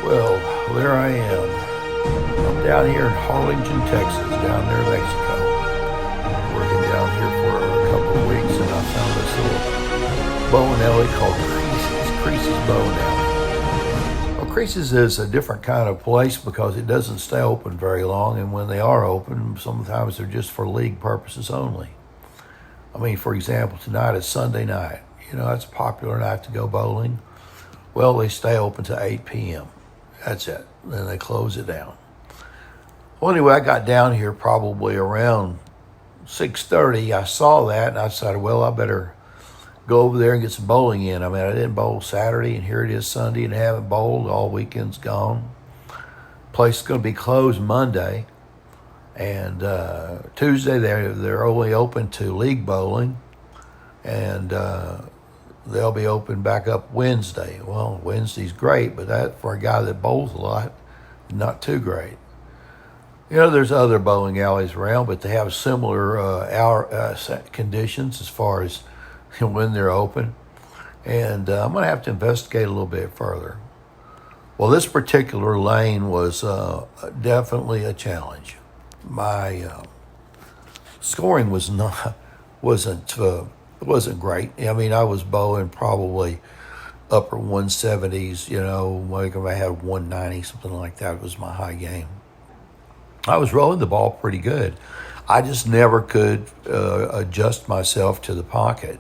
Well, there I am. I'm down here in Harlingen, Texas, down near Mexico. Working down here for a couple of weeks, and I found this little bowling alley called Creases Bowling Alley. Well, Creases is a different kind of place because it doesn't stay open very long, and when they are open, sometimes they're just for league purposes only. I mean, for example, tonight is Sunday night. You know, that's a popular night to go bowling. Well, they stay open to 8 p.m. That's it. Then they close it down. Well, anyway, I got down here probably around 6:30. I saw that, and I decided, well, I better go over there and get some bowling in. I mean, I didn't bowl Saturday, and here it is Sunday, and haven't bowled. All weekend's gone. Place is going to be closed Monday, and Tuesday they're only open to league bowling, and they'll be open back up Wednesday. Well, Wednesday's great, but that for a guy that bowls a lot, not too great. You know, there's other bowling alleys around, but they have similar conditions as far as when they're open. And I'm going to have to investigate a little bit further. Well, this particular lane was definitely a challenge. My scoring wasn't great. I mean, I was bowling probably upper 170s, you know, like if I had 190, something like that was my high game. I was rolling the ball pretty good. I just never could adjust myself to the pocket.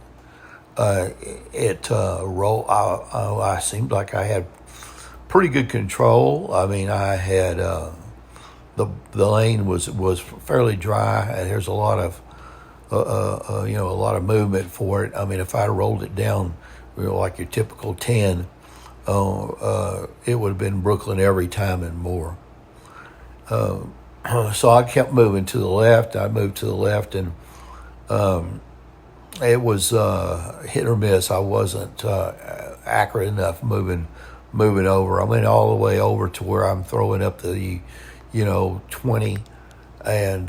I seemed like I had pretty good control. I mean, I had the lane was fairly dry, and there's a lot of a lot of movement for it. I mean, if I rolled it down, like your typical 10, it would have been Brooklyn every time and more. So I kept moving to the left. I moved to the left, and it was hit or miss. I wasn't accurate enough moving over. I went all the way over to where I'm throwing up the 20 and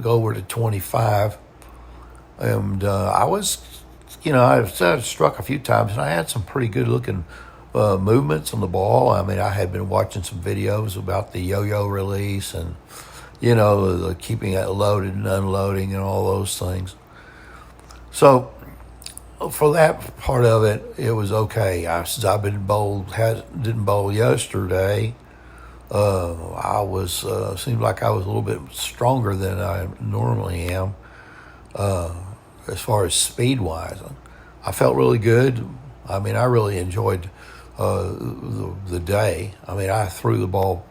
go over to 25. And I was, I struck a few times, and I had some pretty good looking movements on the ball. I mean, I had been watching some videos about the yo-yo release and, the keeping it loaded and unloading and all those things. So for that part of it, it was okay. Since I've been didn't bowl yesterday, seemed like I was a little bit stronger than I normally am, as far as speed-wise. I felt really good. I mean, I really enjoyed the day. I mean, I threw the ball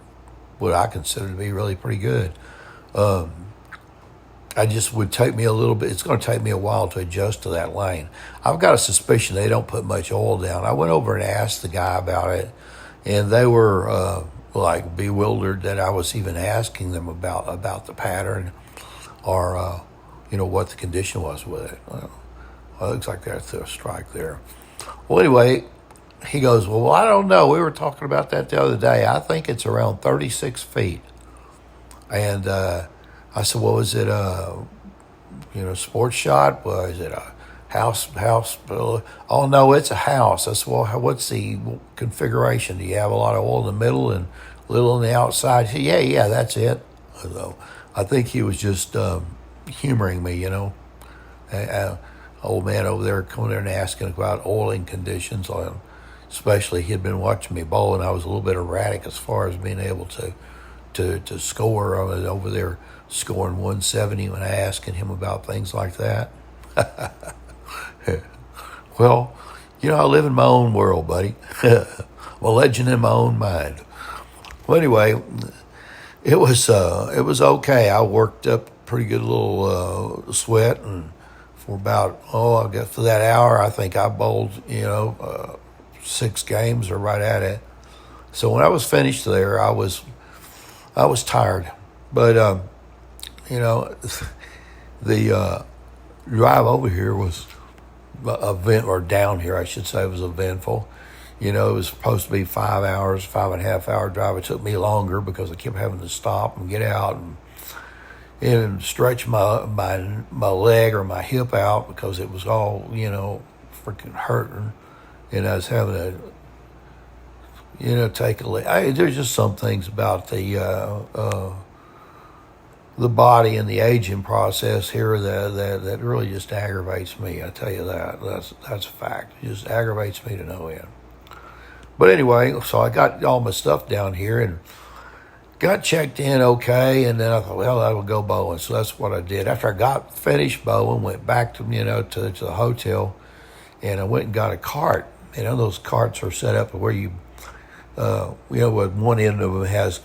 what I consider to be really pretty good. I just would take me a little bit. It's going to take me a while to adjust to that lane. I've got a suspicion they don't put much oil down. I went over and asked the guy about it, and they were like bewildered that I was even asking them about the pattern or what the condition was with it. Well, it looks like that's a strike there. Well, anyway, he goes, well, I don't know. We were talking about that the other day. I think it's around 36 feet. And I said, well, is it a sports shot? Well, is it a house? Oh, no, it's a house. I said, well, what's the configuration? Do you have a lot of oil in the middle and a little on the outside? He said, yeah, that's it. So I think he was just humoring me, old man over there coming there and asking about oiling conditions. Especially he had been watching me bowl, and I was a little bit erratic as far as being able to score. I was over there scoring 170 when I asking him about things like that. Well, I live in my own world, buddy. I'm a legend in my own mind. Well, anyway, it was okay. I worked up a pretty good little sweat, and for about I guess for that hour, I think I bowled 6 games or right at it. So when I was finished there, I was tired, but the drive over here was down here, I should say, was eventful. It was supposed to be 5 hours, 5.5 hour drive. It took me longer because I kept having to stop and get out and stretch my leg or my hip out because it was all freaking hurting. And I was having take a look. There's just some things about the body and the aging process here that really just aggravates me. I tell you that. That's a fact. It just aggravates me to no end. But anyway, so I got all my stuff down here and got checked in okay, and then I thought, well, I will go bowling. So that's what I did. After I got finished bowling, went back to the hotel, and I went and got a cart. Those carts are set up where you with one end of them has,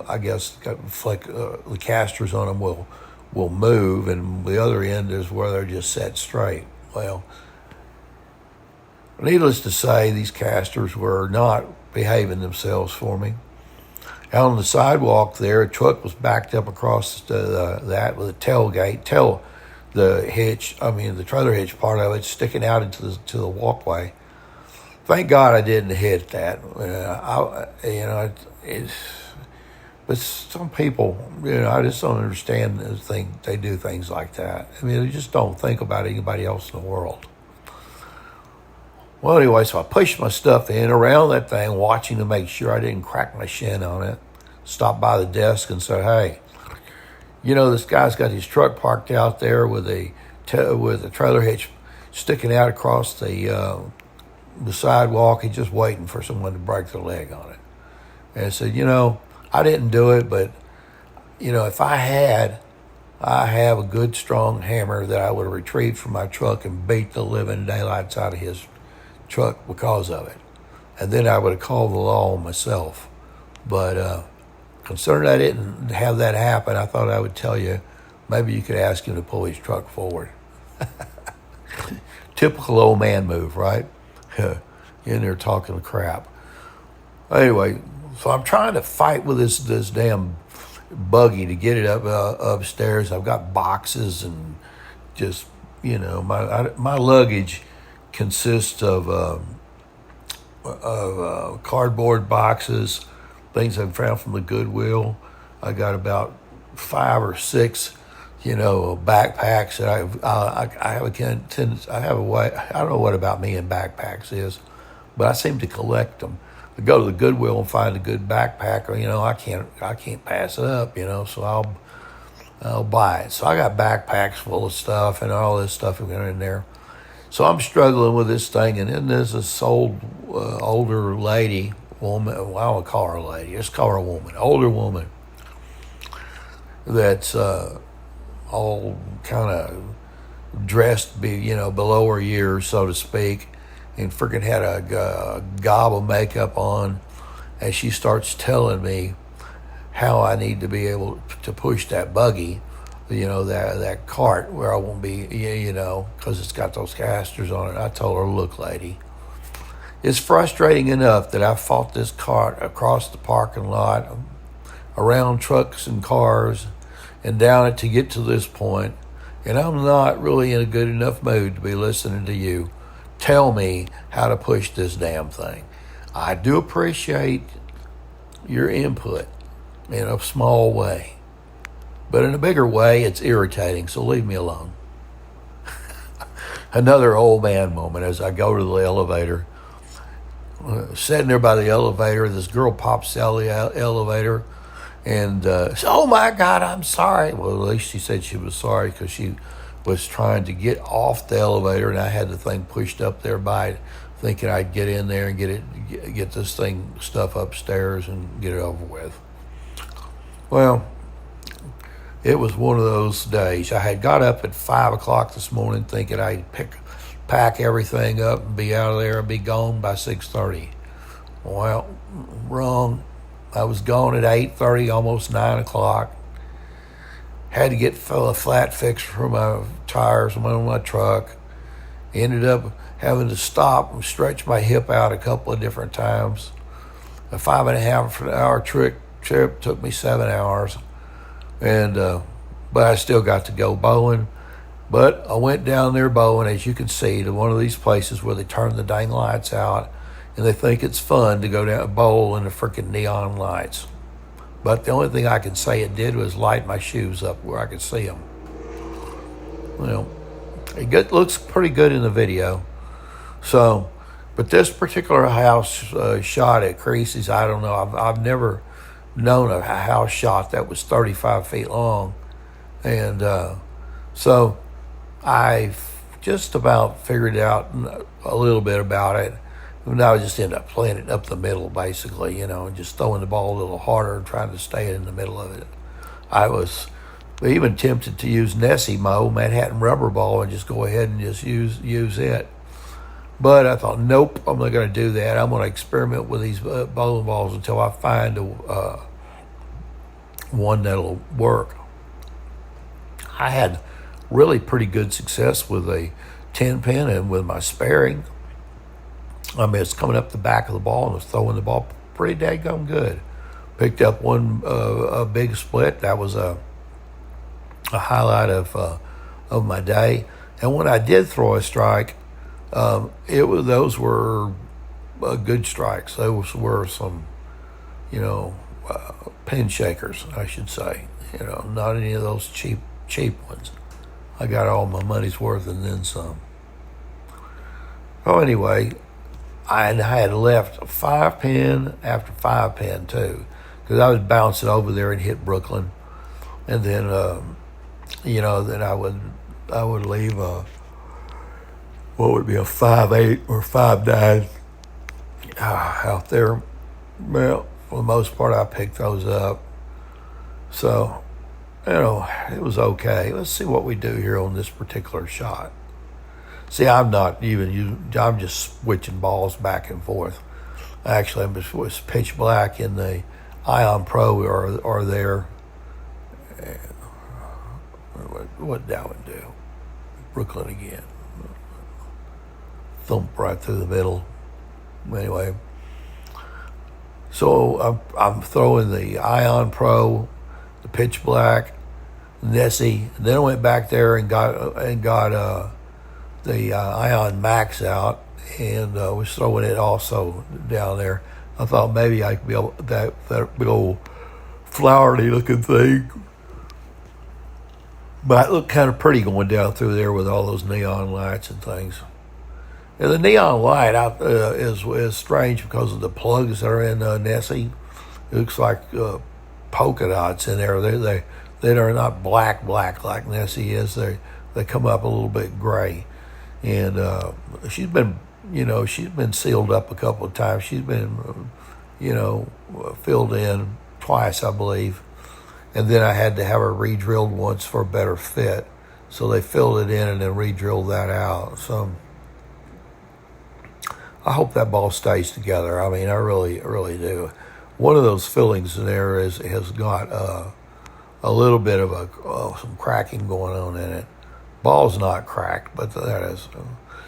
I guess, the casters on them will move, and the other end is where they're just set straight. Well, needless to say, these casters were not behaving themselves for me. Out on the sidewalk there, a truck was backed up across that with a tailgate, the trailer hitch part of it sticking out into the walkway. Thank God I didn't hit that. But some people, I just don't understand they do things like that. They just don't think about anybody else in the world. Well, anyway, so I pushed my stuff in around that thing, watching to make sure I didn't crack my shin on it. Stopped by the desk and said, hey, this guy's got his truck parked out there with a trailer hitch sticking out across the sidewalk. He's just waiting for someone to break their leg on it. And I said, I didn't do it, but, if I have a good strong hammer that I would have retrieved from my truck and beat the living daylights out of his truck because of it. And then I would have called the law on myself. But considering I didn't have that happen, I thought I would tell you, maybe you could ask him to pull his truck forward. Typical old man move, right? In there talking crap. Anyway, so I'm trying to fight with this damn buggy to get it up upstairs. I've got boxes and just my luggage consists of cardboard boxes, things I've found from the Goodwill. I got about 5 or 6 backpacks that I have a tendency. I don't know what about me and backpacks is, but I seem to collect them. I go to the Goodwill and find a good backpack, or I can't pass it up, so I'll buy it. So I got backpacks full of stuff and all this stuff in there. So I'm struggling with this thing, and then there's this older woman. Well, I don't call her a lady. Just call her a woman. Older woman that's all kind of dressed, below her years, so to speak, and freaking had a gob of makeup on, and she starts telling me how I need to be able to push that buggy, that cart where I won't be, because it's got those casters on it. I told her, look, lady, it's frustrating enough that I fought this cart across the parking lot, around trucks and cars, and down it to get to this point, and I'm not really in a good enough mood to be listening to you tell me how to push this damn thing. I do appreciate your input in a small way, but in a bigger way, it's irritating, so leave me alone. Another old man moment as I go to the elevator. Sitting there by the elevator, this girl pops out of the elevator and says, oh my God, I'm sorry. Well, at least she said she was sorry because she was trying to get off the elevator, and I had the thing pushed up there by it, thinking I'd get in there and get this stuff upstairs and get it over with. Well, it was one of those days. I had got up at 5 o'clock this morning thinking I'd pack everything up and be out of there and be gone by 6:30. Well, wrong. I was gone at 8:30, almost 9 o'clock. Had to get a flat fixed for my tires on my truck. Ended up having to stop and stretch my hip out a couple of different times. A 5.5 hour trip took me 7 hours. And but I still got to go bowling. But I went down there bowling, as you can see, to one of these places where they turn the dang lights out, and they think it's fun to go down and bowl in the freaking neon lights. But the only thing I can say it did was light my shoes up where I could see them. It looks pretty good in the video. So, But this particular house shot at Creasy's, I don't know. I've never known a house shot that was 35 feet long. And so I just about figured out a little bit about it. And I just ended up playing it up the middle, basically, and just throwing the ball a little harder and trying to stay in the middle of it. I was even tempted to use Nessimo, Manhattan rubber ball, and just go ahead and just use it. But I thought, nope, I'm not going to do that. I'm going to experiment with these bowling balls until I find one that'll work. I had really pretty good success with a 10-pin and with my sparing. I mean, it's coming up the back of the ball and was throwing the ball pretty daggone good. Picked up one a big split. That was a highlight of my day. And when I did throw a strike, those were good strikes. Those were some, pin shakers, I should say. Not any of those cheap ones. I got all my money's worth and then some. Oh, anyway, I had left 5-pin after 5-pin too, because I was bouncing over there and hit Brooklyn, and then then I would leave what would be a 5-8 or 5-9 out there. Well, for the most part, I picked those up. So, it was okay. Let's see what we do here on this particular shot. See, I'm just switching balls back and forth. Actually, it was pitch black in the Ion Pro are there. What did that one do? Brooklyn again. Thump right through the middle. Anyway, so I'm throwing the Ion Pro, the pitch black, Nessie. And then I went back there and got the Ion Max out and was throwing it also down there. I thought maybe I could be able that big old flowery looking thing. But it looked kind of pretty going down through there with all those neon lights and things. And the neon light is strange because of the plugs that are in Nessie. It looks like polka dots in there. They are not black like Nessie is. They come up a little bit gray. And she's been sealed up a couple of times. She's been, filled in twice, I believe. And then I had to have her re-drilled once for a better fit. So they filled it in and then re-drilled that out. So I hope that ball stays together. I mean, I really, really do. One of those fillings in there has got a little bit of some cracking going on in it. Ball's not cracked, but that is.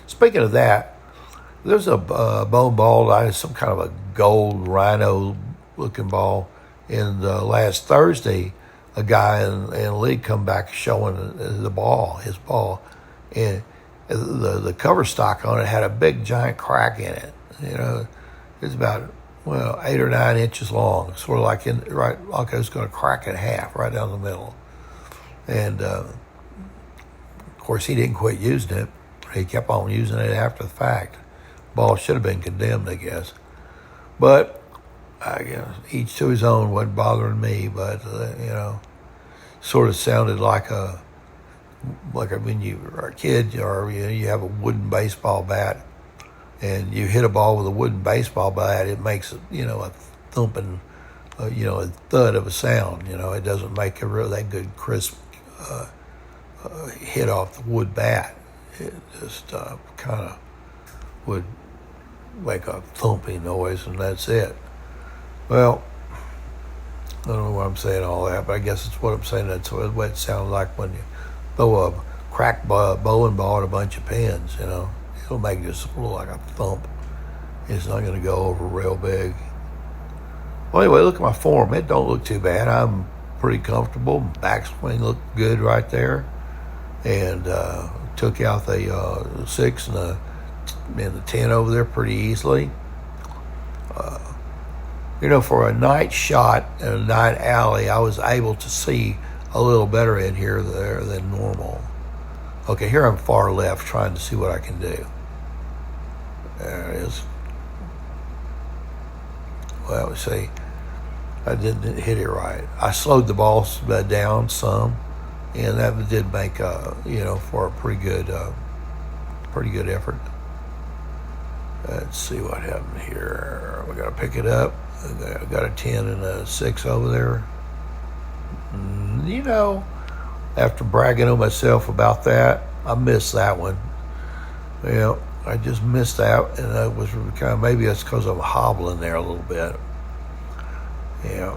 Speaking of that, there's a bone ball, some kind of a gold rhino-looking ball. And last Thursday, a guy in the league come back showing his ball, and the cover stock on it had a big giant crack in it. It's about 8 or 9 inches long, sort of like like it was going to crack in half right down the middle. And of course, he didn't quit using it. He kept on using it after the fact. Ball should have been condemned, I guess. But I guess each to his own. Wasn't bothering me, but sort of sounded like when you are a kid, or you have a wooden baseball bat, and you hit a ball with a wooden baseball bat. It makes a thumping, a thud of a sound. It doesn't make that good crisp hit off the wood bat. It just kind of would make a thumping noise, and that's it. Well, I don't know why I'm saying all that, but I guess it's what I'm saying. That's what it sounds like when you throw a cracked bowling ball at a bunch of pins, It'll make just look like a thump. It's not going to go over real big. Well, anyway, look at my form. It don't look too bad. I'm pretty comfortable. Backswing looked good right there. And took out the 6 and the 10 over there pretty easily. For a night shot and a night alley, I was able to see a little better in here there than normal. Okay, here I'm far left trying to see what I can do. There it is. Well, see, I didn't hit it right. I slowed the ball down some, and that did make for a pretty good effort. Let's see what happened here. We got to pick it up. I got a 10 and a 6 over there. After bragging on myself about that, I missed that one. I just missed that, and I was kind of, maybe that's because I'm hobbling there a little bit. Yeah,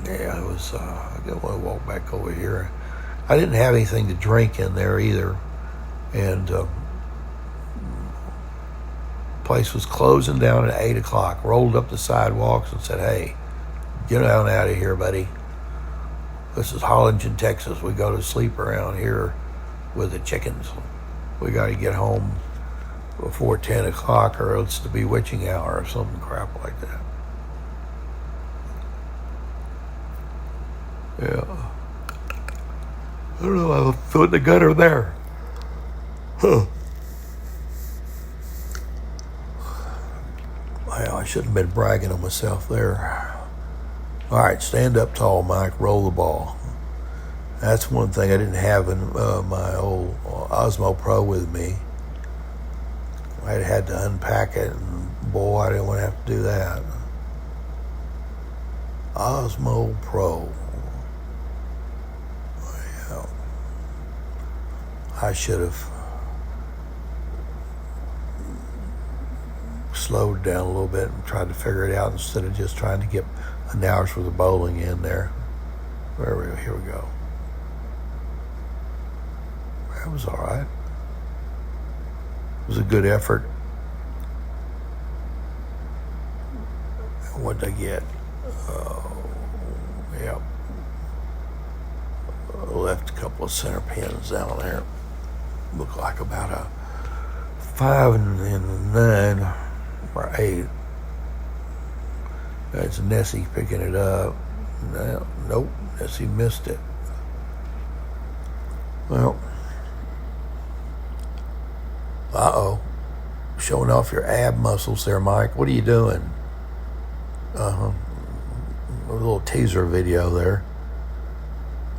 it was. I got to walk back over here. I didn't have anything to drink in there either, and place was closing down at 8 o'clock. Rolled up the sidewalks and said, "Hey, get on out of here, buddy. This is Harlingen, Texas. We go to sleep around here with the chickens. We got to get home before 10 o'clock or it's the bewitching hour or something crap like that." Yeah. I don't know. I was throwing the gutter there. Huh. Well, I shouldn't have been bragging on myself there. All right, stand up tall, Mike. Roll the ball. That's one thing I didn't have in my old Osmo Pro with me. I had to unpack it, and boy, I didn't want to have to do that. Osmo Pro. Well, I should have slowed down a little bit and tried to figure it out instead of just trying to get an hour's worth of bowling in there. Here we go. That was all right. It was a good effort. What did I get? Yeah. Left a couple of center pins down there. Looked like about a 5 and a 9 or 8. That's Nessie picking it up. No, nope, Nessie missed it. Well, showing off your ab muscles there, Mike. What are you doing? A little teaser video there.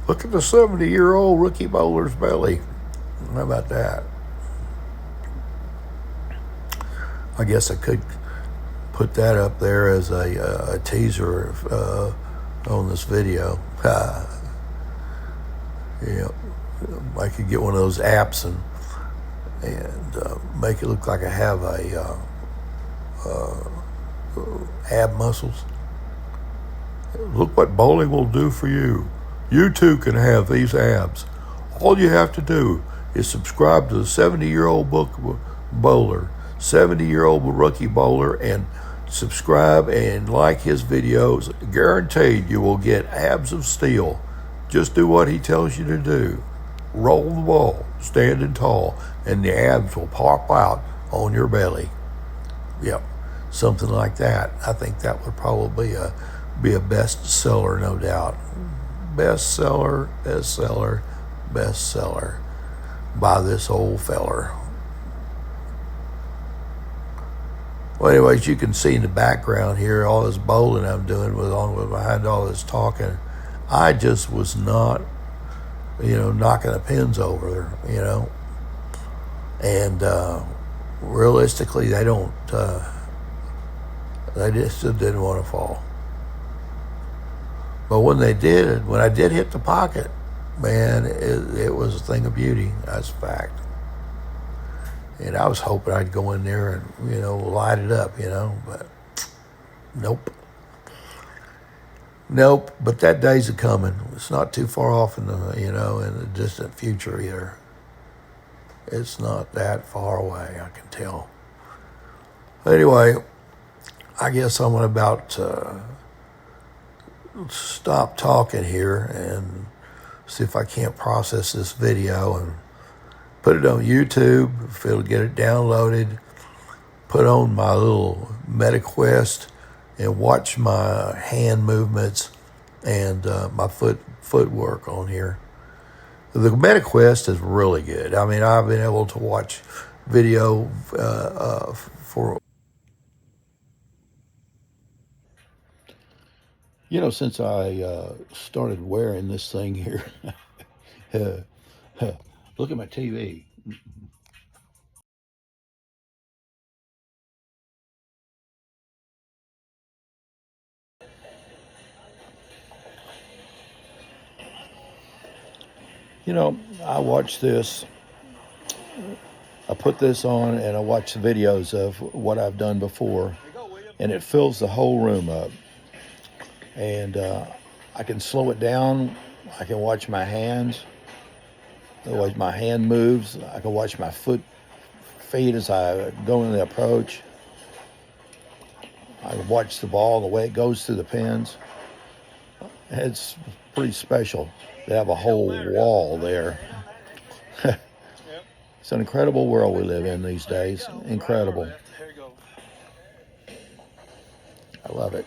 Look at the 70-year-old rookie bowler's belly. How about that? I guess I could put that up there as a teaser on this video. Yeah, I could get one of those apps and make it look like I have ab muscles. Look what bowling will do for you. You too can have these abs. All you have to do is subscribe to the 70-year-old bowler, 70-year-old rookie bowler, and subscribe and like his videos. Guaranteed you will get abs of steel. Just do what he tells you to do. Roll the ball, standing tall, and the abs will pop out on your belly. Yep, something like that. I think that would probably be a bestseller, no doubt. Bestseller by this old feller. Well, anyways, you can see in the background here all this bowling I'm doing behind all this talking. I just was not, knocking the pins over there, and realistically, they just didn't want to fall. But when I did hit the pocket, man, it was a thing of beauty. That's a fact. And I was hoping I'd go in there and, light it up, but nope. Nope, but that day's a-coming. It's not too far off in the distant future either. It's not that far away, I can tell. Anyway, I guess I'm about to stop talking here and see if I can't process this video and put it on YouTube, if it'll get it downloaded, put on my little MetaQuest and watch my hand movements and my footwork on here. The MetaQuest is really good. I mean, I've been able to watch video for, since I started wearing this thing here. Look at my TV. I watch this. I put this on and I watch the videos of what I've done before, and it fills the whole room up. And I can slow it down. I can watch my hands. I can watch my hand moves. I can watch my feet as I go in the approach. I can watch the ball, the way it goes through the pins. It's pretty special to have a whole wall there. It's an incredible world we live in these days. Incredible. I love it.